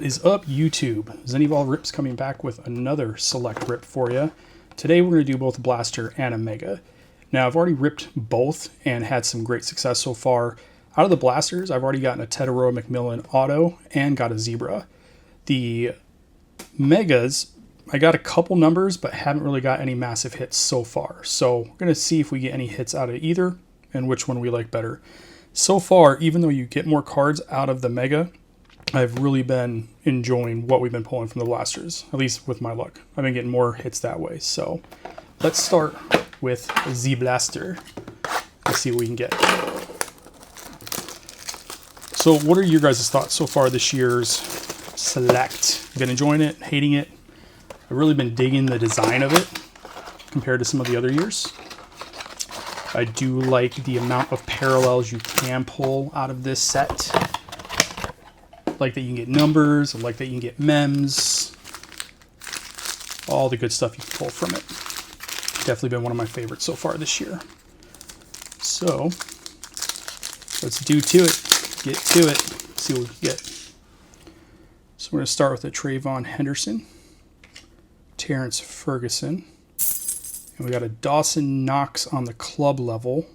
is up, YouTube? ZenEvolved Rips coming back with another select rip for you. Today we're going to do both a blaster and a mega. Now I've already ripped both and had some great success so far. Out of the blasters, I've already gotten a Tedoroa McMillan auto and got a Zebra. The megas, I got a couple numbers but haven't really got any massive hits so far. So we're going to see if we get any hits out of either and which one we like better. So far, even though you get more cards out of the mega, I've really been enjoying what we've been pulling from the blasters, at least with my luck. I've been getting more hits that way. So let's start with Z Blaster. Let's see what we can get. So what are your guys' thoughts so far this year's select? Been enjoying it, hating it? I've really been digging the design of it compared to some of the other years. I do like the amount of parallels you can pull out of this set. Like that you can get numbers, I like that you can get mems. All the good stuff you can pull from it. Definitely been one of my favorites so far this year. So, let's do to it. Get to it. See what we can get. So we're going to start with a Trayvon Henderson, Terrence Ferguson, and we got a Dawson Knox on the club level,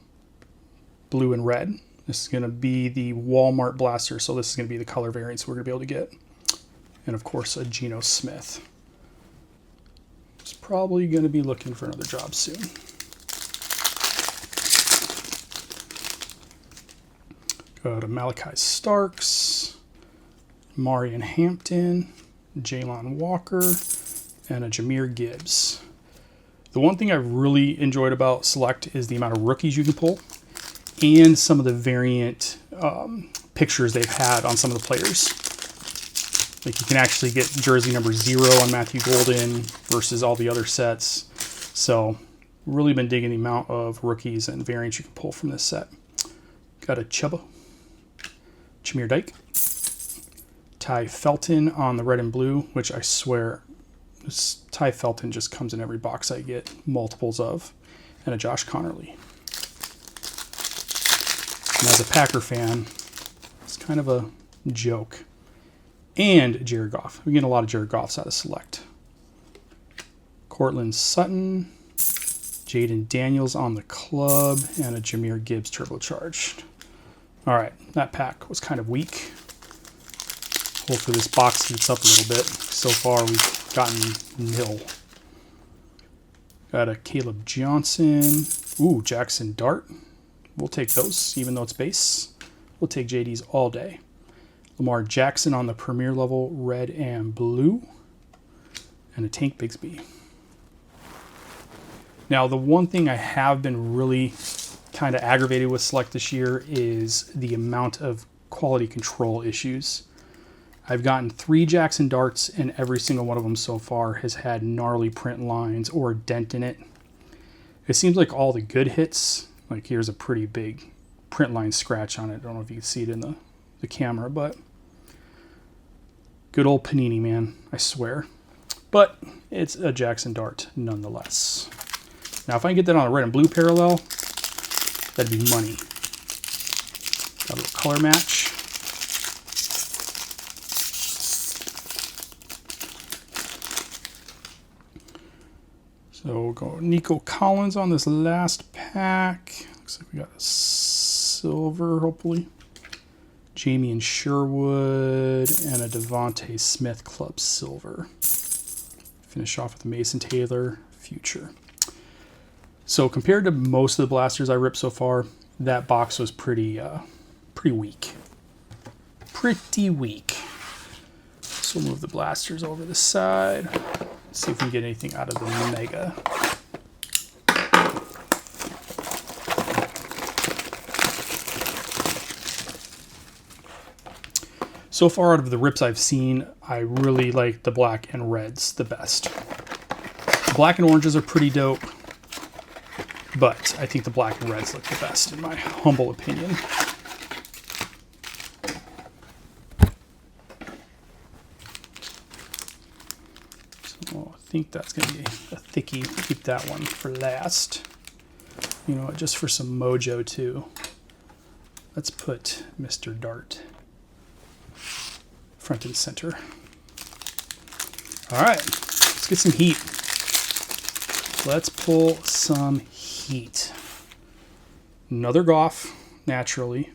blue and red. This is going to be the Walmart blaster, so this is going to be the color variants we're going to be able to get. And of course, a Geno Smith. He's probably going to be looking for another job soon. Got a Malachi Starks, Marion Hampton, Jalen Walker, and a Jahmyr Gibbs. The one thing I've really enjoyed about Select is the amount of rookies you can pull and some of the variant pictures they've had on some of the players. Like you can actually get jersey number 0 on Matthew Golden versus all the other sets. So really been digging the amount of rookies and variants you can pull from this set. Got a Chubba, Jameer Dyke, Ty Felton on the red and blue, which I swear this Ty Felton just comes in every box I get multiples of, and a Josh Connerly. And as a Packer fan, it's kind of a joke. And Jared Goff. We get a lot of Jared Goffs out of Select. Cortland Sutton, Jaden Daniels on the club, and a Jahmyr Gibbs turbocharged. All right, that pack was kind of weak. Hopefully this box heats up a little bit. So far we've gotten nil. Got a Caleb Johnson. Ooh, Jackson Dart. We'll take those, even though it's base. We'll take JDs all day. Lamar Jackson on the premier level, red and blue. And a Tank Bigsby. Now, the one thing I have been really kind of aggravated with Select this year is the amount of quality control issues. I've gotten 3 Jackson Darts, and every single one of them so far has had gnarly print lines or a dent in it. It seems like all the good hits, like here's a pretty big print line scratch on it. I don't know if you can see it in the camera, but good old Panini, man, I swear. But it's a Jackson Dart nonetheless. Now, if I can get that on a red and blue parallel, that'd be money. Got a little color match. So we'll go Nico Collins on this last pack. Looks like we got a silver, hopefully. Jamie and Sherwood and a Devontae Smith Club silver. Finish off with Mason Taylor future. So compared to most of the blasters I ripped so far, that box was pretty weak. Pretty weak. So we'll move the blasters over the side. See if we can get anything out of the mega. So far out of the rips I've seen, I really like the black and reds the best. The black and oranges are pretty dope, but I think the black and reds look the best in my humble opinion. So I think that's going to be a thickie. Keep that one for last. You know what, just for some mojo too. Let's put Mr. Dart front and center. All right, let's get some heat. Let's pull some heat. Another Goff, naturally.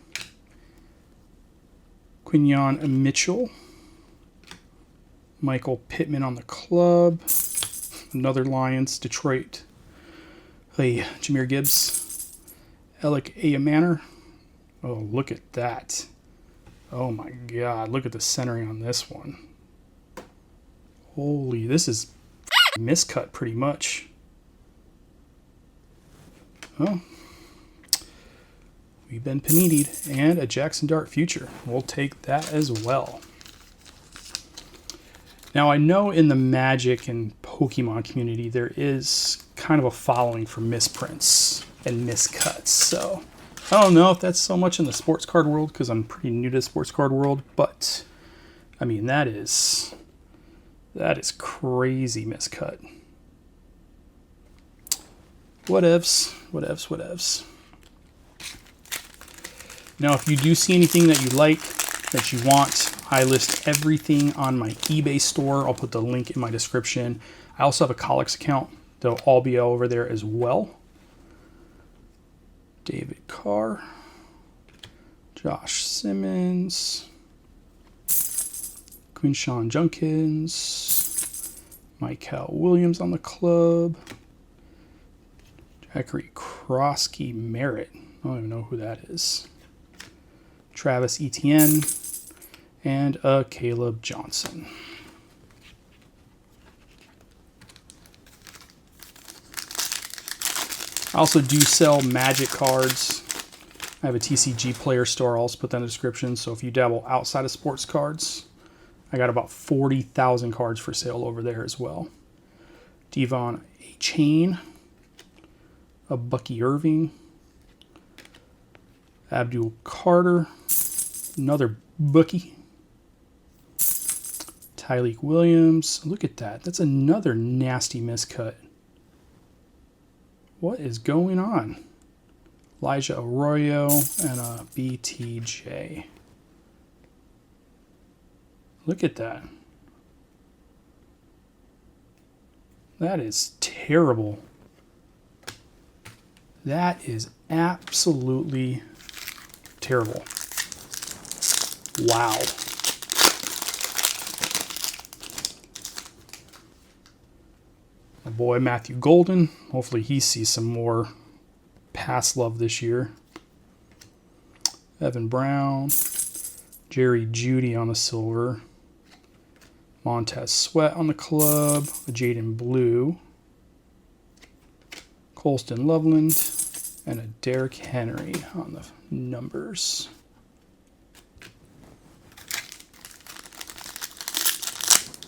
Quinyon Mitchell. Michael Pittman on the club. Another Lions, Detroit. Hey, Jahmyr Gibbs. Alec Ayamaner. Oh, look at that. Oh my God, look at the centering on this one. Holy, this is miscut pretty much. Oh, we've been panini'd, and a Jackson Dart Future. We'll take that as well. Now, I know in the Magic and Pokemon community, there is kind of a following for misprints and miscuts. So I don't know if that's so much in the sports card world, because I'm pretty new to the sports card world, but I mean, that is crazy miscut. Whatevs. Now, if you do see anything that you like, that you want, I list everything on my eBay store. I'll put the link in my description. I also have a Collx account. They'll all be over there as well. David Carr, Josh Simmons, Quinshawn Junkins, Michael Williams on the club, Zachary Krosky Merritt. I don't even know who that is. Travis Etienne, and Caleb Johnson. I also do sell Magic cards. I have a TCG player store. I'll also put that in the description. So if you dabble outside of sports cards, I got about 40,000 cards for sale over there as well. Devon A. Chain, a Bucky Irving, Abdul Carter, another Bucky, Tyleek Williams. Look at that. That's another nasty miscut. What is going on? Elijah Arroyo and a BTJ. Look at that. That is terrible. That is absolutely terrible. Wow. My boy Matthew Golden. Hopefully he sees some more pass love this year. Evan Brown. Jerry Jeudy on the silver. Montez Sweat on the club. Jaden Blue. Colston Loveland. And a Derrick Henry on the numbers.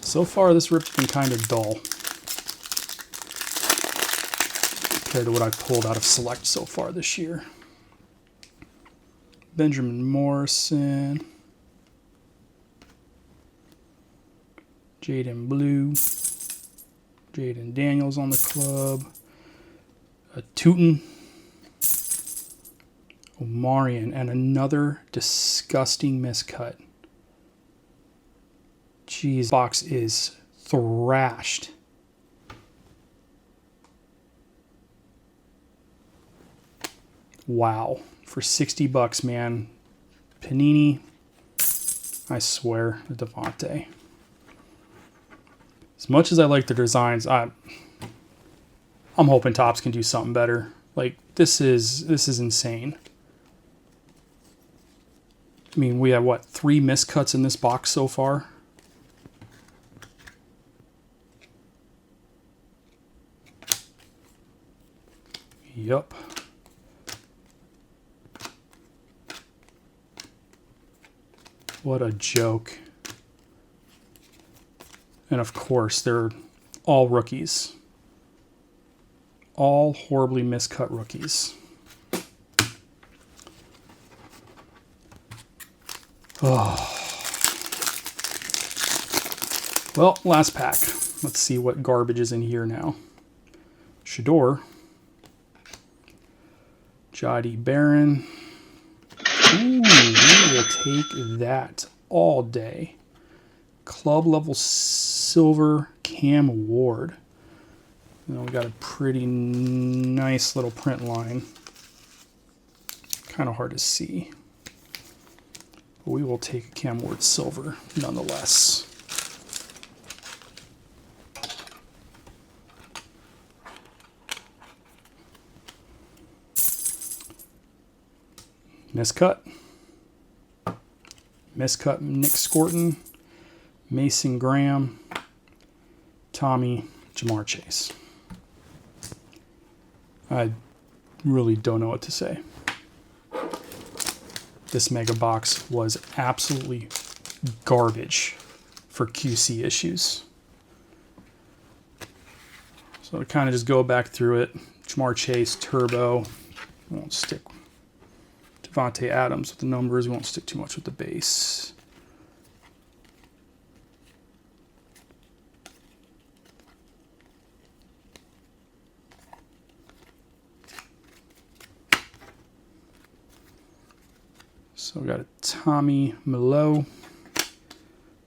So far, this rip's been kind of dull compared to what I've pulled out of Select so far this year. Benjamin Morrison. Jaden Blue. Jaden Daniels on the club. A Tootin. Omarion, and another disgusting miscut. Jeez, box is thrashed. Wow. For $60, man. Panini, I swear, Devontae. As much as I like the designs, I'm hoping Topps can do something better. Like, this is insane. I mean, we have, what, 3 miscuts in this box so far? Yup. What a joke. And of course, they're all rookies. All horribly miscut rookies. Oh. Well, last pack. Let's see what garbage is in here now. Shador. Jody Barron. Ooh, we will take that all day. Club level silver Cam Ward. Now we got a pretty nice little print line. Kind of hard to see. But we will take a Cam Ward silver nonetheless. Miscut. Miscut Nick Scorton, Mason Graham, Tommy, Jamar Chase. I really don't know what to say. This mega box was absolutely garbage for QC issues. So to kind of just go back through it, Jamar Chase, Turbo, we won't stick Devontae Adams with the numbers, we won't stick too much with the base. So we got a Tommy Milo,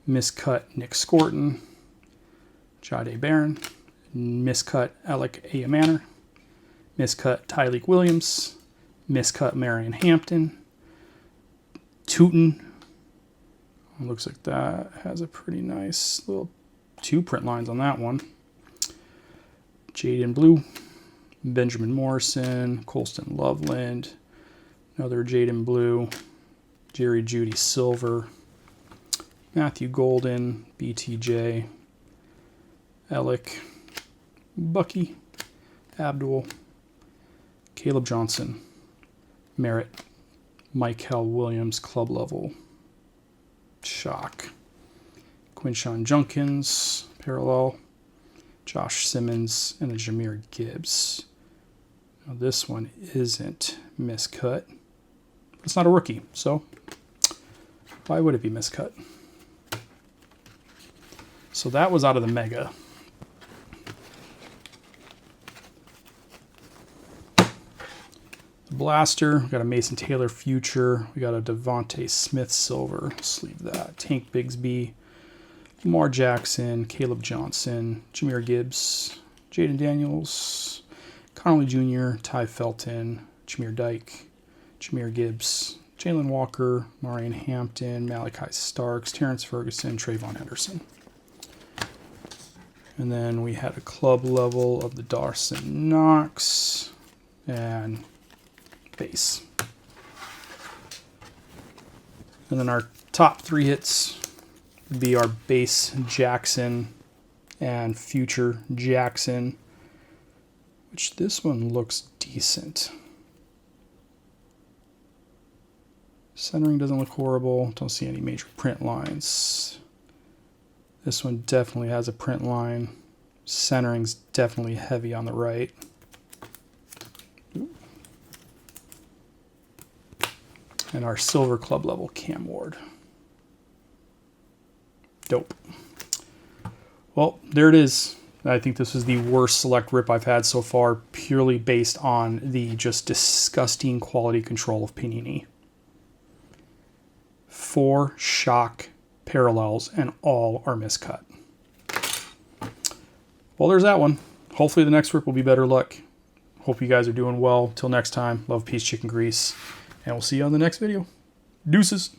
miscut Nick Scorton, Jade Barron, miscut Alec Ayamanor, miscut Tyleek Williams, miscut Marion Hampton, Tootin. Looks like that has a pretty nice little 2 print lines on that one. Jaden Blue, Benjamin Morrison, Colston Loveland, another Jaden Blue, Jerry Jeudy Silver, Matthew Golden, BTJ, Alec, Bucky, Abdul, Caleb Johnson, Merritt, Michael Williams, club level, shock, Quinshawn Junkins, parallel, Josh Simmons, and a Jahmyr Gibbs. Now this one isn't miscut. It's not a rookie, so why would it be miscut? So that was out of the mega. Blaster, we got a Mason Taylor Future, we got a Devontae Smith Silver, sleeve that, Tank Bigsby, Lamar Jackson, Caleb Johnson, Jahmyr Gibbs, Jaden Daniels, Connolly Jr., Ty Felton, Jameer Dyke, Jahmyr Gibbs, Jalen Walker, Marion Hampton, Malachi Starks, Terrence Ferguson, Trayvon Henderson. And then we had a club level of the Dawson Knox and base. And then our top 3 hits would be our base Jackson and future Jackson, which this one looks decent. Centering doesn't look horrible. Don't see any major print lines. This one definitely has a print line. Centering's definitely heavy on the right. And our silver club level Cam Ward. Dope. Well, there it is. I think this was the worst select rip I've had so far, purely based on the just disgusting quality control of Panini. 4 shock parallels, and all are miscut. Well, there's that one. Hopefully the next rip will be better luck. Hope you guys are doing well. Till next time, love, peace, chicken grease, and we'll see you on the next video. Deuces.